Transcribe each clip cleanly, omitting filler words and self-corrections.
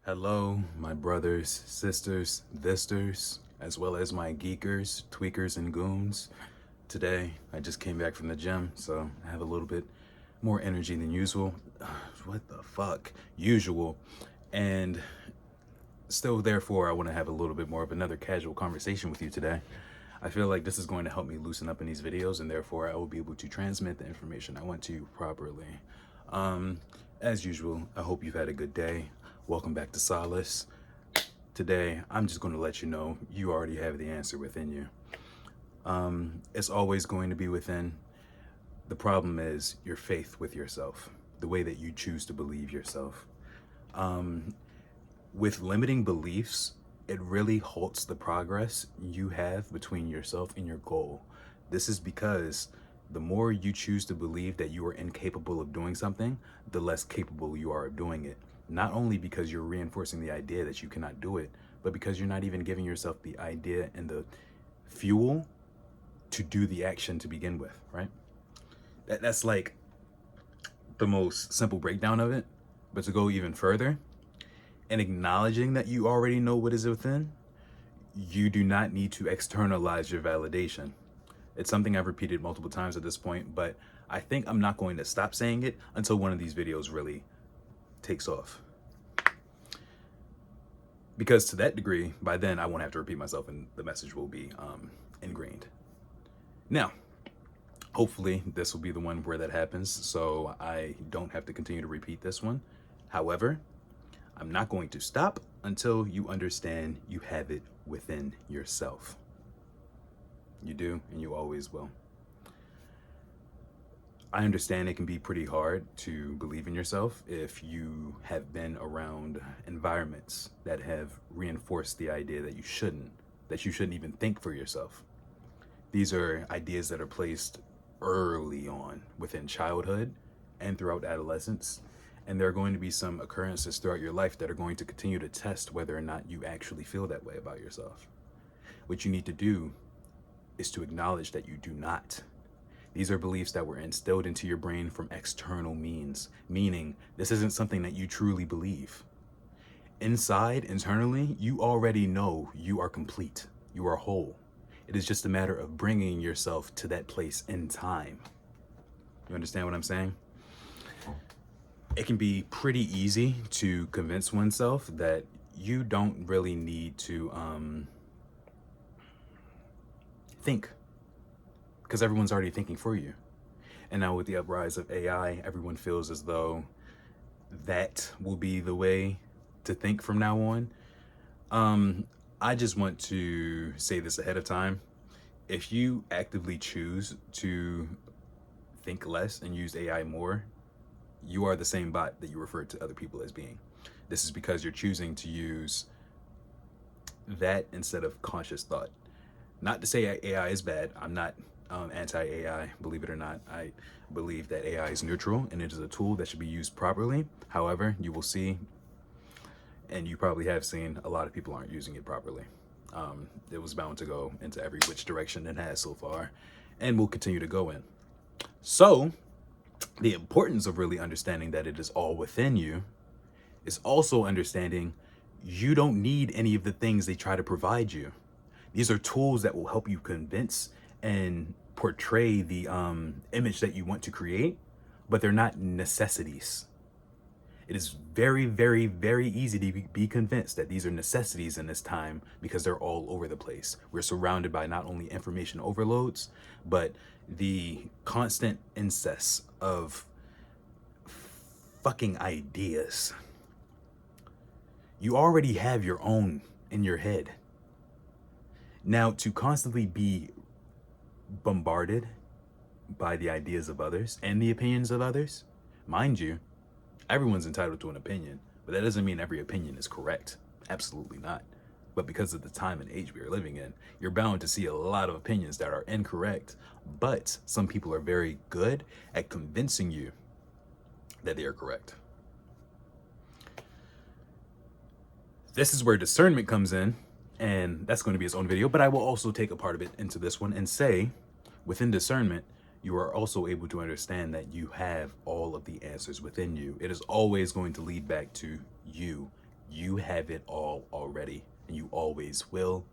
Hello, my brothers, sisters, thisters, as well as my geekers, tweakers, and goons. Today, I just came back from the gym, so I have a little bit more energy than usual. What the fuck? Usual. And still, therefore, I want to have a little bit more of another casual conversation with you today. I feel like this is going to help me loosen up in these videos, and therefore, I will be able to transmit the information I want to you properly. As usual, I hope you've had a good day. Welcome back to Solace. Today, I'm just going to let you know you already have the answer within you. It's always going to be within. The problem is your faith with yourself, the way that you choose to believe yourself. With limiting beliefs, it really halts the progress you have between yourself and your goal. This is because the more you choose to believe that you are incapable of doing something, the less capable you are of doing it. Not only because you're reinforcing the idea that you cannot do it, but because you're not even giving yourself the idea and the fuel to do the action to begin with, right? That's like the most simple breakdown of it. But to go even further, and acknowledging that you already know what is within, you do not need to externalize your validation. It's something I've repeated multiple times at this point, but I think I'm not going to stop saying it until one of these videos really takes off. Because to that degree, by then I won't have to repeat myself and the message will be ingrained. Now, hopefully this will be the one where that happens, so I don't have to continue to repeat this one. However, I'm not going to stop until you understand you have it within yourself. You do, and you always will. I understand it can be pretty hard to believe in yourself if you have been around environments that have reinforced the idea that you shouldn't even think for yourself. These are ideas that are placed early on within childhood and throughout adolescence. And there are going to be some occurrences throughout your life that are going to continue to test whether or not you actually feel that way about yourself. What you need to do is to acknowledge that you do not. These are beliefs that were instilled into your brain from external means, meaning this isn't something that you truly believe. Internally, you already know you are complete, you are whole. It is just a matter of bringing yourself to that place in time. You understand what I'm saying? It can be pretty easy to convince oneself that you don't really need to think, because everyone's already thinking for you. And now with the uprise of AI, everyone feels as though that will be the way to think from now on. I just want to say this ahead of time. If you actively choose to think less and use AI more, you are the same bot that you refer to other people as being. This is because you're choosing to use that instead of conscious thought. Not to say AI is bad. I'm not anti-AI, believe it or not. I believe that AI is neutral and it is a tool that should be used properly. However, you will see, and you probably have seen, a lot of people aren't using it properly. It was bound to go into every which direction it has so far and will continue to go in. So the importance of really understanding that it is all within you is also understanding you don't need any of the things they try to provide you. These are tools that will help you convince and portray the image that you want to create, but they're not necessities. It is very, very, very easy to be convinced that these are necessities in this time because they're all over the place. We're surrounded by not only information overloads, but the constant incest of fucking ideas. You already have your own in your head. Now, to constantly be bombarded by the ideas of others and the opinions of others, mind you, everyone's entitled to an opinion, but that doesn't mean every opinion is correct. Absolutely not. But because of the time and age we are living in, you're bound to see a lot of opinions that are incorrect. But some people are very good at convincing you that they are correct. This is where discernment comes in, and that's going to be its own video, but I will also take a part of it into this one and say, within discernment, you are also able to understand that you have all of the answers within you. It is always going to lead back to you You have it all already, and you always will,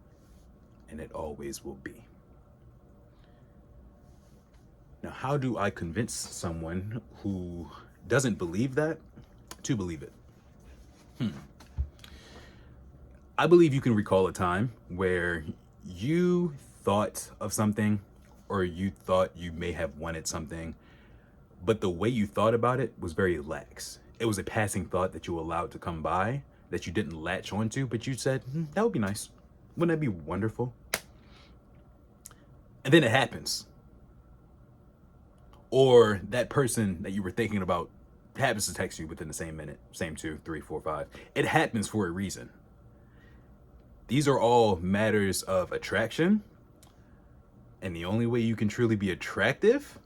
and it always will be. Now, how do I convince someone who doesn't believe that to believe it? I believe you can recall a time where you thought of something, or you thought you may have wanted something, but the way you thought about it was very lax. It was a passing thought that you allowed to come by, that you didn't latch onto, but you said, that would be nice. Wouldn't that be wonderful? And then it happens. Or that person that you were thinking about happens to text you within the same minute, same 2, 3, 4, 5. It happens for a reason. These are all matters of attraction. And the only way you can truly be attractive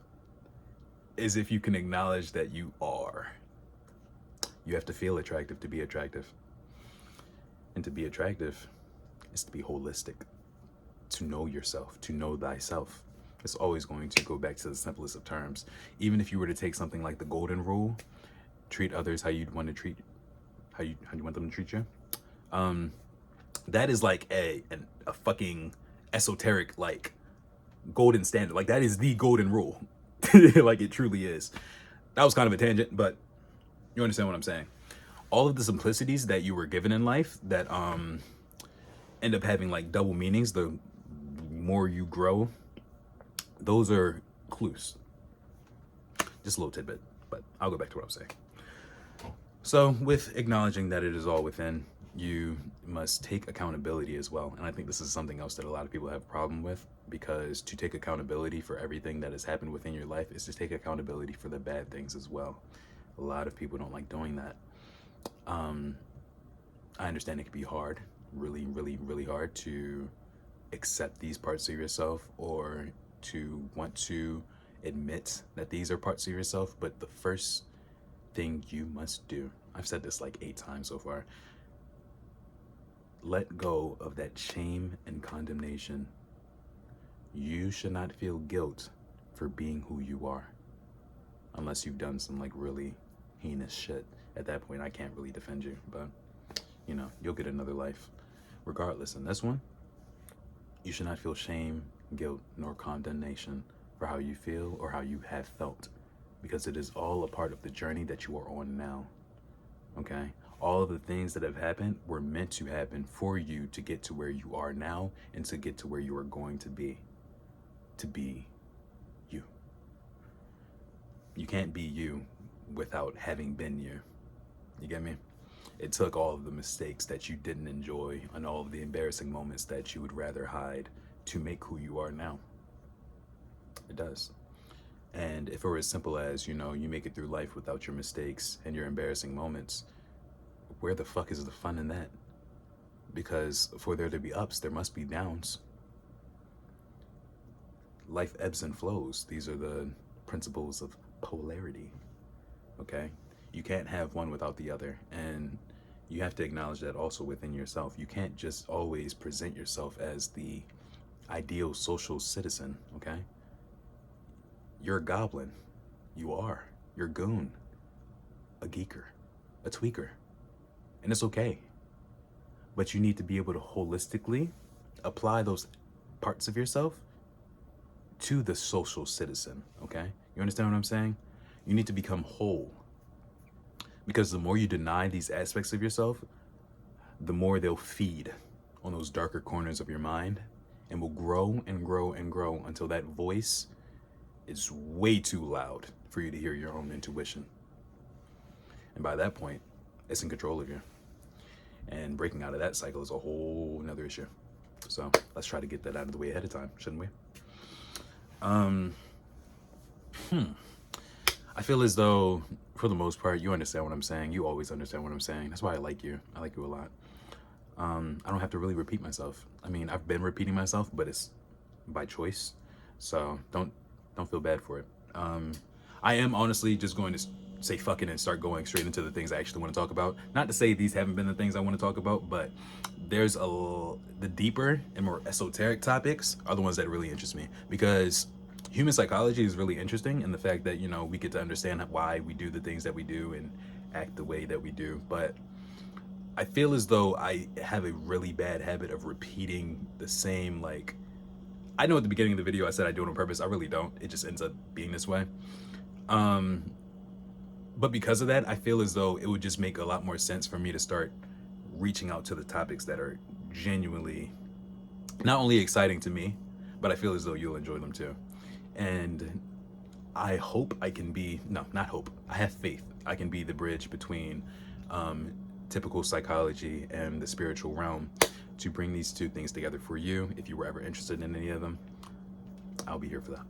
is if you can acknowledge that you are. You have to feel attractive to be attractive. And to be attractive is to be holistic, to know yourself, to know thyself. It's always going to go back to the simplest of terms. Even if you were to take something like the golden rule, treat others how you'd want to treat, how you want them to treat you. That is like a fucking esoteric, like, golden standard. Like, that is the golden rule. Like, it truly is. That was kind of a tangent, but you understand what I'm saying. All of the simplicities that you were given in life that end up having like double meanings the more you grow, those are clues. Just a little tidbit, but I'll go back to what I was saying. So with acknowledging that it is all within, you must take accountability as well. And I think this is something else that a lot of people have a problem with, because to take accountability for everything that has happened within your life is to take accountability for the bad things as well. A lot of people don't like doing that. I understand it can be hard, really, really, really hard to accept these parts of yourself, or to want to admit that these are parts of yourself. But the first thing you must do, I've said this like 8 times so far, let go of that shame and condemnation. You should not feel guilt for being who you are, unless you've done some like really heinous shit. At that point, I can't really defend you, but you know, you'll get another life. Regardless, in this one, you should not feel shame, guilt, nor condemnation for how you feel or how you have felt, because it is all a part of the journey that you are on now. Okay? All of the things that have happened were meant to happen for you to get to where you are now, and to get to where you are going to be you. You can't be you without having been you. You get me? It took all of the mistakes that you didn't enjoy and all of the embarrassing moments that you would rather hide to make who you are now. It does. And if it were as simple as, you know, you make it through life without your mistakes and your embarrassing moments, where the fuck is the fun in that? Because for there to be ups, there must be downs. Life ebbs and flows. These are the principles of polarity. Okay? You can't have one without the other. And you have to acknowledge that also within yourself. You can't just always present yourself as the ideal social citizen, okay? You're a goblin. You are. You're a goon. A geeker. A tweaker. And it's okay. But you need to be able to holistically apply those parts of yourself to the social citizen, okay? You understand what I'm saying? You need to become whole. Because the more you deny these aspects of yourself, the more they'll feed on those darker corners of your mind, and will grow and grow and grow until that voice is way too loud for you to hear your own intuition. And by that point, it's in control of you. And breaking out of that cycle is a whole nother issue. So let's try to get that out of the way ahead of time, shouldn't we? I feel as though, for the most part, you understand what I'm saying. You always understand what I'm saying. That's why I like you. I like you a lot. I don't have to really repeat myself. I mean, I've been repeating myself, but it's by choice. So don't feel bad for it. I am honestly just going to say fuck it and start going straight into the things I actually want to talk about. Not to say these haven't been the things I want to talk about, but there's the deeper and more esoteric topics are the ones that really interest me, because human psychology is really interesting in the fact that, you know, we get to understand why we do the things that we do and act the way that we do. But I feel as though I have a really bad habit of repeating the same, like, I know at the beginning of the video I said I do it on purpose. I really don't. It just ends up being this way. Um, but because of that, I feel as though it would just make a lot more sense for me to start reaching out to the topics that are genuinely not only exciting to me, but I feel as though you'll enjoy them too. And I hope I can be, no, not hope, I have faith I can be the bridge between typical psychology and the spiritual realm to bring these two things together for you. If you were ever interested in any of them, I'll be here for that.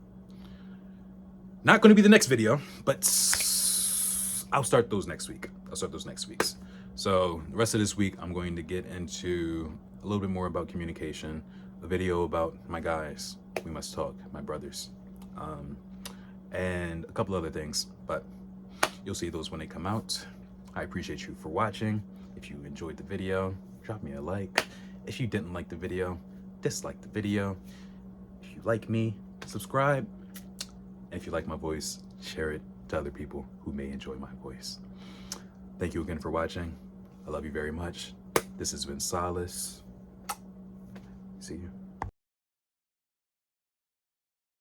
Not going to be the next video, but I'll start those next week. I'll start those next weeks. So the rest of this week, I'm going to get into a little bit more about communication, a video about my guys, we must talk, my brothers, and a couple other things, but you'll see those when they come out. I appreciate you for watching. If you enjoyed the video, drop me a like. If you didn't like the video, dislike the video. If you like me, subscribe. And if you like my voice, share it to other people who may enjoy my voice. Thank you again for watching. I love you very much. This has been Solace. See you.